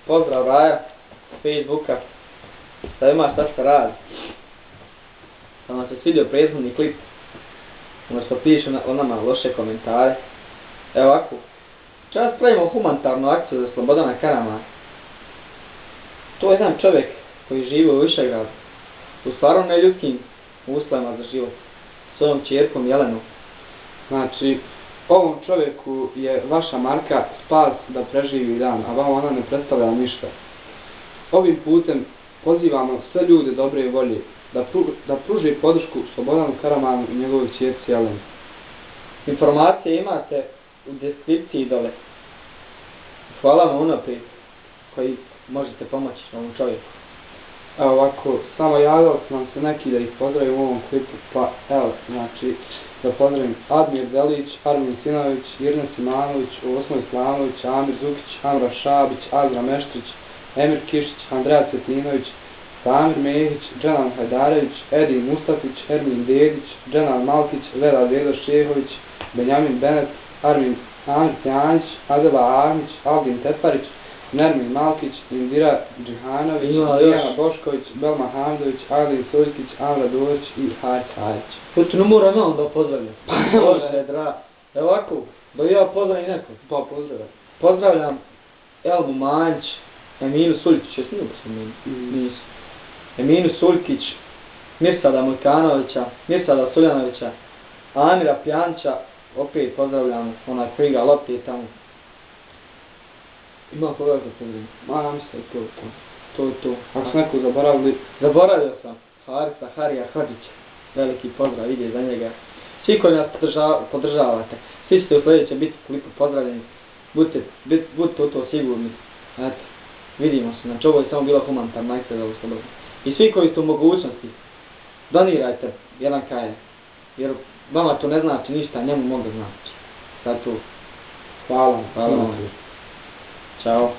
Pozdrav Raja, Facebooka. Šta ima, šta se radi? Da vam se svidio prethodni klip. Ono što piše o nama loše komentare. Evo ovako. Čas pravimo humanitarnu akciju za Slobodana Karamana. To je jedan čovjek koji živi u Višegradu. U stvarno neljudskim uslovima za život. Svojom ćerkom Jelenom. Znači, ovom čovjeku je vaša marka spas da preživi dan, a vam ona ne predstavlja ništa. Ovim putem pozivamo sve ljude dobre volje da pruži podršku Slobodanu Karamanu i njegovoj ćerci Jeleni. Informacije imate u deskripciji dole. Hvala vam unaprijed koji možete pomoći ovom čovjeku. Evo ovako, samo javljali su nam se neki da ih pozdravim u ovom klipu, pa evo, znači, da pozdravim Admir Delić, Armin Sinović, Irna Simanović, Osmo Islamović, Amir Zukić, Amra Šabić, Azra Meštrić, Emir Kišić, Andreja Cvetinović, Samir Mehić, Dženan Hajdarević, Edin Mustafić, Ermin Dedić, Dženan Malkić, Vera Vedo Šehović, Benjamin Benet, Amir Tjanić, Adela Ahmić, Albin Teparić, Nermin Malkić, Indira Džihanović, Dijana Bošković, Belma Hamdović, Adin Sojkić, Amra Dolić i Hajt Hajić. Hoću ne moram malo da pozdravljam. Bože, dra. Evo ovako, da ja pozdravim neko. Pa pozdravljam. Pozdravljam Elmu Manjić, Eminu Suljić, jesam li sam nisu? Eminu Suljić, Mirsada Mujkanovića, Mirsada Suljanovića, Amira Pjanića, opet pozdravljam onaj koji ga lopti tamo. Ima koga da pozdravim? Ma, mislim da je To. Ako se neko zaboravili... Zaboravio sam Harisa Harija Hodžića. Veliki pozdrav ide za njega. Svi koji nas podržavate, svi ćete u sljedećem biti klipu pozdravljeni. Budite u to sigurni. Eto, vidimo se. Znači ovo je samo bila humanitarna akcija za Slobodan. I svi koji ste u mogućnosti, donirajte jedan kaje. Jer vama to ne znači ništa, njemu mogu znači. Sad tu. Hvala. Hvala vam. Ćao.